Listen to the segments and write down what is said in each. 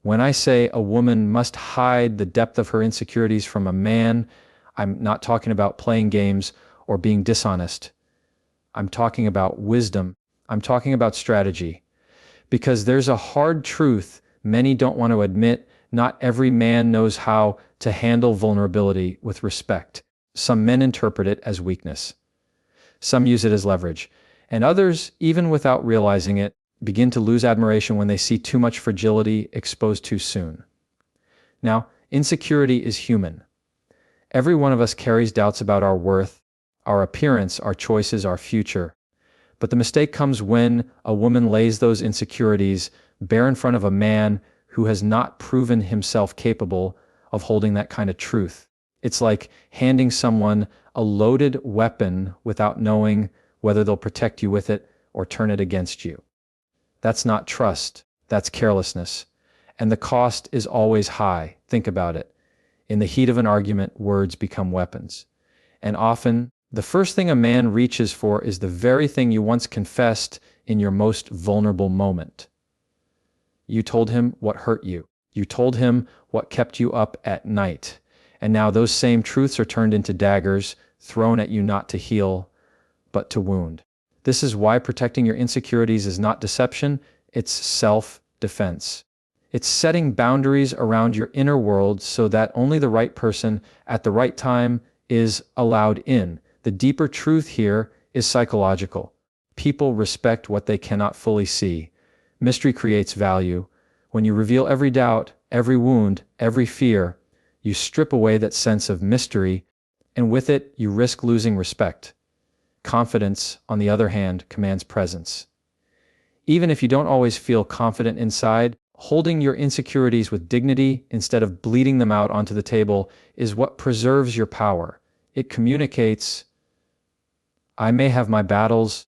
When I say a woman must hide the depth of her insecurities from a man, I'm not talking about playing games or being dishonest. I'm talking about wisdom. I'm talking about strategy. Because there's a hard truth many don't want to admit. Not every man knows how to handle vulnerability with respect. Some men interpret it as weakness. Some use it as leverage. And others, even without realizing it, begin to lose admiration when they see too much fragility exposed too soon. Now, insecurity is human. Every one of us carries doubts about our worth, our appearance, our choices, our future. But the mistake comes when a woman lays those insecurities bare in front of a man who has not proven himself capable of holding that kind of truth. It's like handing someone a loaded weapon without knowing whether they'll protect you with it or turn it against you. That's not trust, that's carelessness. And the cost is always high. Think about it. In the heat of an argument, words become weapons. And often, the first thing a man reaches for is the very thing you once confessed in your most vulnerable moment. You told him what hurt you. You told him what kept you up at night. And now those same truths are turned into daggers, thrown at you not to heal, but to wound. This is why protecting your insecurities is not deception, it's self-defense. It's setting boundaries around your inner world so that only the right person at the right time is allowed in. The deeper truth here is psychological. People respect what they cannot fully see. Mystery creates value. When you reveal every doubt, every wound, every fear, you strip away that sense of mystery, and with it, you risk losing respect. Confidence, on the other hand, commands presence. Even if you don't always feel confident inside, holding your insecurities with dignity instead of bleeding them out onto the table is what preserves your power. It communicates, I may have my battles,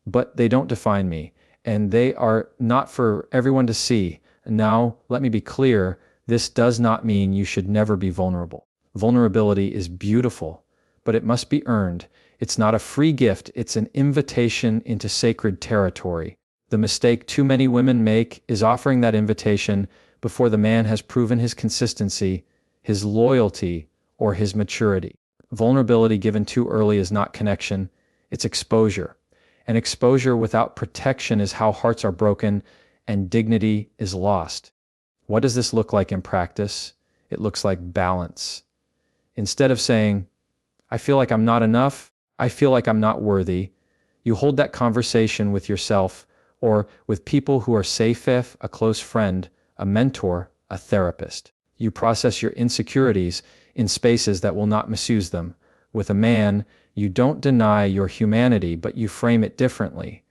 but they don't define me, and they are not for everyone to see. Now, let me be clear, this does not mean you should never be vulnerable. Vulnerability is beautiful, but it must be earned. It's not a free gift, it's an invitation into sacred territory. The mistake too many women make is offering that invitation before the man has proven his consistency, his loyalty, or his maturity. Vulnerability given too early is not connection, it's exposure. And exposure without protection is how hearts are broken and dignity is lost. What does this look like in practice? It looks like balance. Instead of saying, I feel like I'm not enough, I feel like I'm not worthy, you hold that conversation with yourself or with people who are safe, a close friend, a mentor, a therapist. You process your insecurities in spaces that will not misuse them. With a man, you don't deny your humanity, but you frame it differently.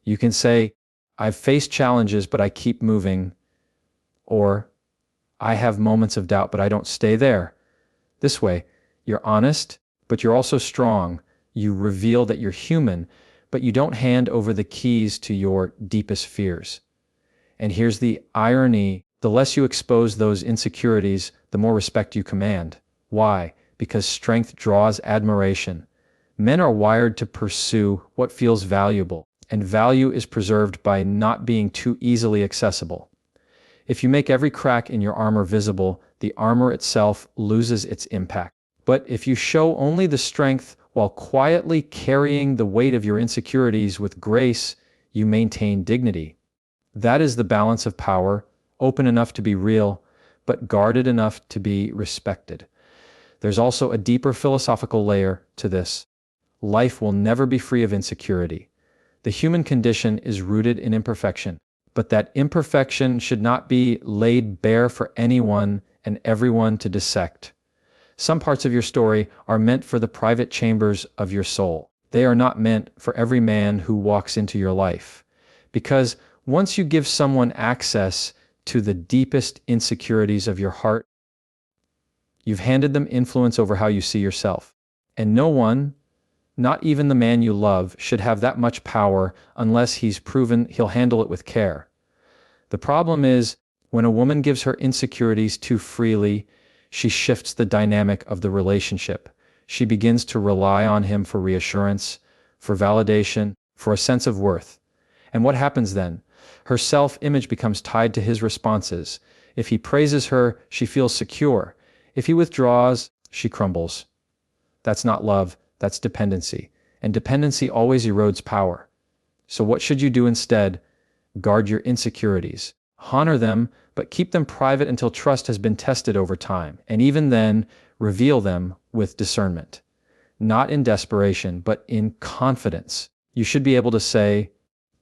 You can say, I've faced challenges, but I keep moving. Or, I have moments of doubt, but I don't stay there. This way, you're honest, but you're also strong. You reveal that you're human, but you don't hand over the keys to your deepest fears. And here's the irony. The less you expose those insecurities, the more respect you command. Why? Because strength draws admiration. Men are wired to pursue what feels valuable, and value is preserved by not being too easily accessible. If you make every crack in your armor visible, the armor itself loses its impact. But if you show only the strength while quietly carrying the weight of your insecurities with grace, you maintain dignity. That is the balance of power, open enough to be real, but guarded enough to be respected. There's also a deeper philosophical layer to this. Life will never be free of insecurity. The human condition is rooted in imperfection, but that imperfection should not be laid bare for anyone and everyone to dissect. Some parts of your story are meant for the private chambers of your soul. They are not meant for every man who walks into your life. Because once you give someone access to the deepest insecurities of your heart, you've handed them influence over how you see yourself. And no one, not even the man you love, should have that much power unless he's proven he'll handle it with care. The problem is, when a woman gives her insecurities too freely, she shifts the dynamic of the relationship. She begins to rely on him for reassurance, for validation, for a sense of worth. And what happens then? Her self-image becomes tied to his responses. If he praises her, she feels secure. If he withdraws, she crumbles. That's not love, that's dependency. And dependency always erodes power. So what should you do instead? Guard your insecurities. Honor them, but keep them private until trust has been tested over time. And even then, reveal them with discernment. Not in desperation, but in confidence. You should be able to say,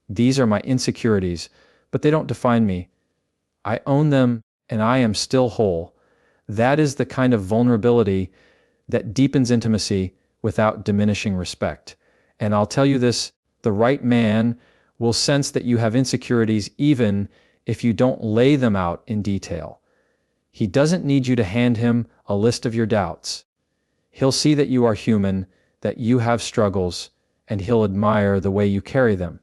these are my insecurities, but they don't define me. I own them, and I am still whole. That is the kind of vulnerability that deepens intimacy without diminishing respect. And I'll tell you this, the right man will sense that you have insecurities even if you don't lay them out in detail. He doesn't need you to hand him a list of your doubts. He'll see that you are human, that you have struggles, and he'll admire the way you carry them.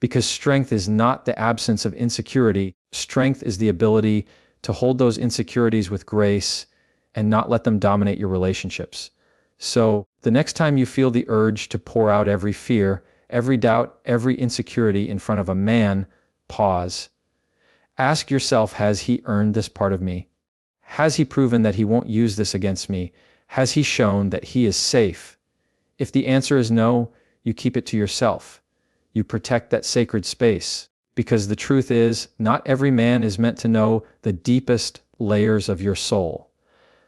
Because strength is not the absence of insecurity. Strength is the ability to hold those insecurities with grace and not let them dominate your relationships. So, the next time you feel the urge to pour out every fear, every doubt, every insecurity in front of a man, pause. Ask yourself, has he earned this part of me? Has he proven that he won't use this against me? Has he shown that he is safe? If the answer is no, you keep it to yourself. You protect that sacred space. Because the truth is, not every man is meant to know the deepest layers of your soul.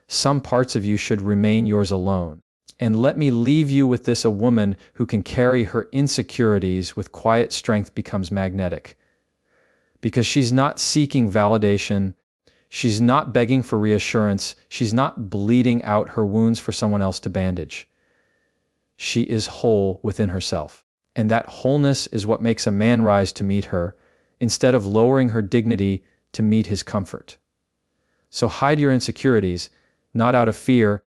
Some parts of you should remain yours alone. And let me leave you with this: a woman who can carry her insecurities with quiet strength becomes magnetic. Because she's not seeking validation, she's not begging for reassurance, she's not bleeding out her wounds for someone else to bandage. She is whole within herself. And that wholeness is what makes a man rise to meet her, instead of lowering her dignity to meet his comfort. So hide your insecurities, not out of fear,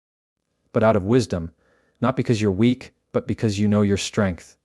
but out of wisdom, not because you're weak, but because you know your strength.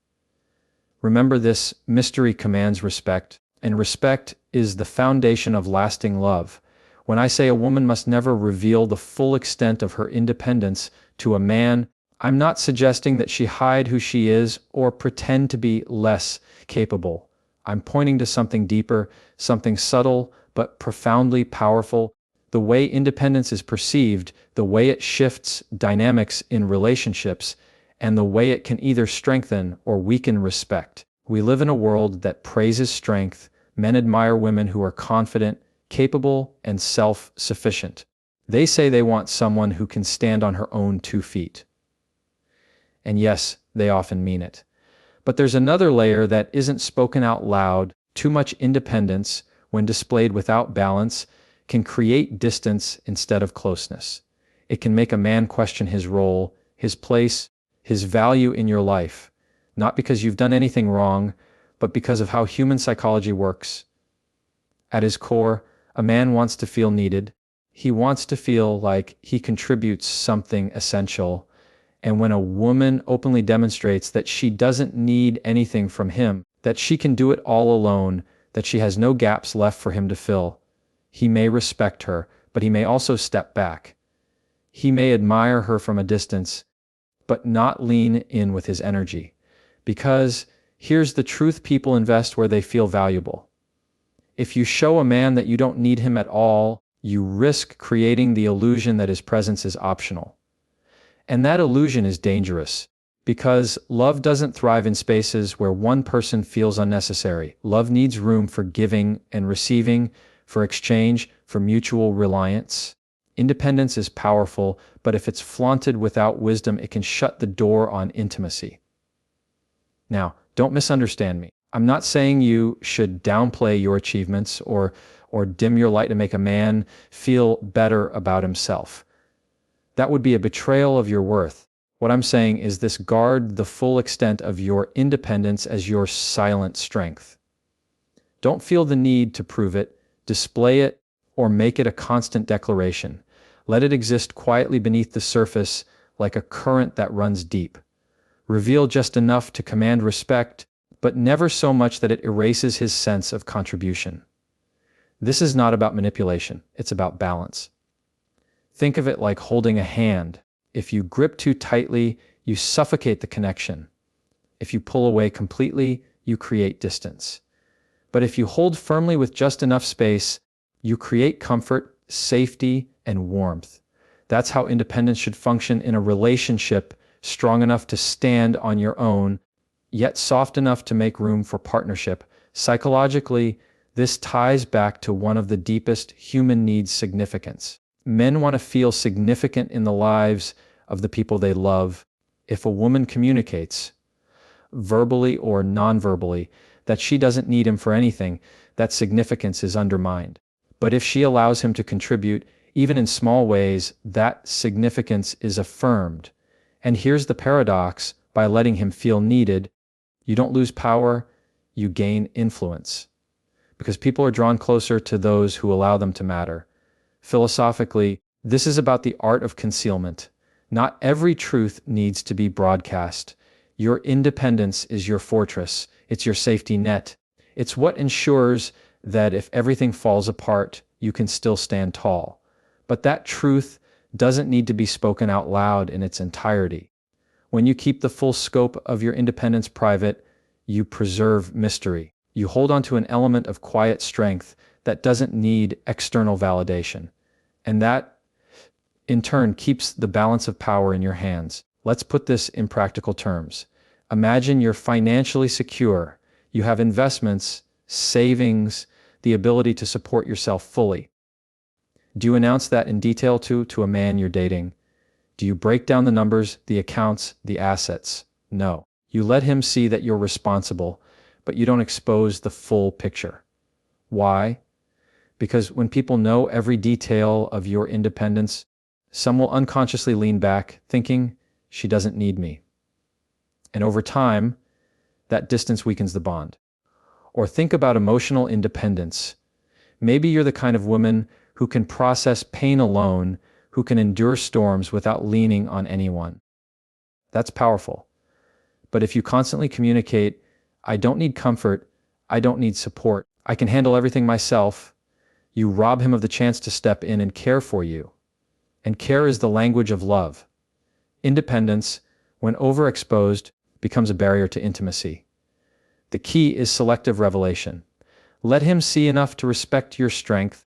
Remember this: mystery commands respect, and respect is the foundation of lasting love. When I say a woman must never reveal the full extent of her independence to a man, I'm not suggesting that she hide who she is or pretend to be less capable. I'm pointing to something deeper, something subtle but profoundly powerful. The way independence is perceived, the way it shifts dynamics in relationships, and the way it can either strengthen or weaken respect. We live in a world that praises strength. Men admire women who are confident, capable, and self-sufficient. They say they want someone who can stand on her own 2 feet. And yes, they often mean it. But there's another layer that isn't spoken out loud. Too much independence, when displayed without balance, can create distance instead of closeness. It can make a man question his role, his place, his value in your life, not because you've done anything wrong, but because of how human psychology works. At his core, a man wants to feel needed. He wants to feel like he contributes something essential. And when a woman openly demonstrates that she doesn't need anything from him, that she can do it all alone, that she has no gaps left for him to fill, he may respect her, but he may also step back. He may admire her from a distance, but not lean in with his energy. Because here's the truth: people invest where they feel valuable. If you show a man that you don't need him at all, you risk creating the illusion that his presence is optional. And that illusion is dangerous, because love doesn't thrive in spaces where one person feels unnecessary. Love needs room for giving and receiving, for exchange, for mutual reliance. Independence is powerful, but if it's flaunted without wisdom, it can shut the door on intimacy. Now, don't misunderstand me. I'm not saying you should downplay your achievements or dim your light to make a man feel better about himself. That would be a betrayal of your worth. What I'm saying is this: guard the full extent of your independence as your silent strength. Don't feel the need to prove it, display it, or make it a constant declaration. Let it exist quietly beneath the surface like a current that runs deep. Reveal just enough to command respect, but never so much that it erases his sense of contribution. This is not about manipulation, it's about balance. Think of it like holding a hand. If you grip too tightly, you suffocate the connection. If you pull away completely, you create distance. But if you hold firmly with just enough space, you create comfort, safety, and warmth. That's how independence should function in a relationship, strong enough to stand on your own, yet soft enough to make room for partnership. Psychologically, this ties back to one of the deepest human needs: significance. Men want to feel significant in the lives of the people they love. If a woman communicates, verbally or non-verbally, that she doesn't need him for anything, that significance is undermined. But if she allows him to contribute, even in small ways, that significance is affirmed. And here's the paradox: by letting him feel needed, you don't lose power, you gain influence. Because people are drawn closer to those who allow them to matter. Philosophically, this is about the art of concealment. Not every truth needs to be broadcast. Your independence is your fortress. It's your safety net. It's what ensures that if everything falls apart, you can still stand tall. But that truth doesn't need to be spoken out loud in its entirety. When you keep the full scope of your independence private, you preserve mystery. You hold on to an element of quiet strength that doesn't need external validation. And that, in turn, keeps the balance of power in your hands. Let's put this in practical terms. Imagine you're financially secure. You have investments, savings, the ability to support yourself fully. Do you announce that in detail to a man you're dating? Do you break down the numbers, the accounts, the assets? No. You let him see that you're responsible, but you don't expose the full picture. Why? Because when people know every detail of your independence, some will unconsciously lean back, thinking, she doesn't need me. And over time, that distance weakens the bond. Or think about emotional independence. Maybe you're the kind of woman who can process pain alone, who can endure storms without leaning on anyone. That's powerful. But if you constantly communicate, I don't need comfort, I don't need support, I can handle everything myself, you rob him of the chance to step in and care for you. And care is the language of love. Independence, when overexposed, becomes a barrier to intimacy. The key is selective revelation. Let him see enough to respect your strength,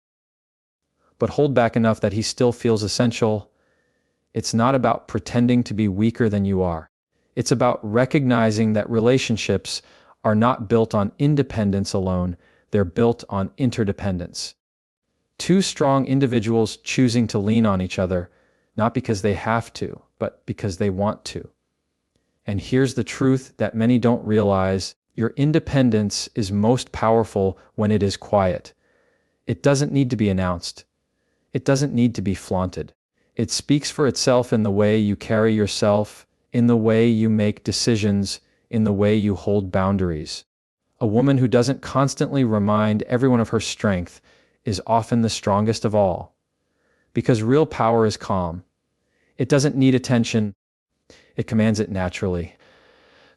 but hold back enough that he still feels essential. It's not about pretending to be weaker than you are. It's about recognizing that relationships are not built on independence alone, they're built on interdependence. Two strong individuals choosing to lean on each other, not because they have to, but because they want to. And here's the truth that many don't realize: your independence is most powerful when it is quiet. It doesn't need to be announced. It doesn't need to be flaunted. It speaks for itself in the way you carry yourself, in the way you make decisions, in the way you hold boundaries. A woman who doesn't constantly remind everyone of her strength is often the strongest of all. Because real power is calm. It doesn't need attention. It commands it naturally.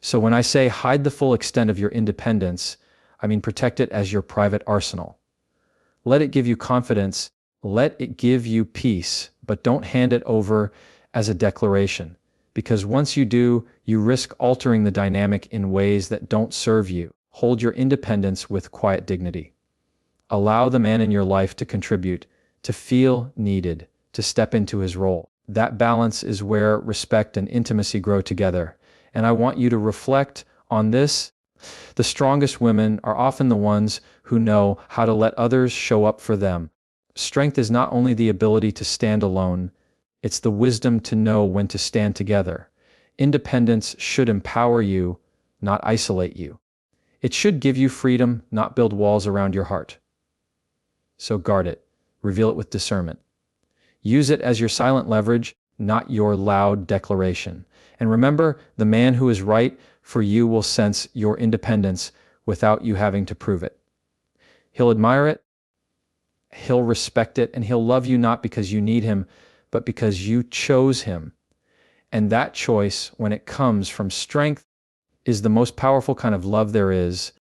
So when I say hide the full extent of your independence, I mean protect it as your private arsenal. Let it give you confidence. Let it give you peace, but don't hand it over as a declaration. Because once you do, you risk altering the dynamic in ways that don't serve you. Hold your independence with quiet dignity. Allow the man in your life to contribute, to feel needed, to step into his role. That balance is where respect and intimacy grow together. And I want you to reflect on this. The strongest women are often the ones who know how to let others show up for them. Strength is not only the ability to stand alone, it's the wisdom to know when to stand together. Independence should empower you, not isolate you. It should give you freedom, not build walls around your heart. So guard it. Reveal it with discernment. Use it as your silent leverage, not your loud declaration. And remember, the man who is right for you will sense your independence without you having to prove it. He'll admire it, he'll respect it, and he'll love you not because you need him, but because you chose him. And that choice, when it comes from strength, is the most powerful kind of love there is.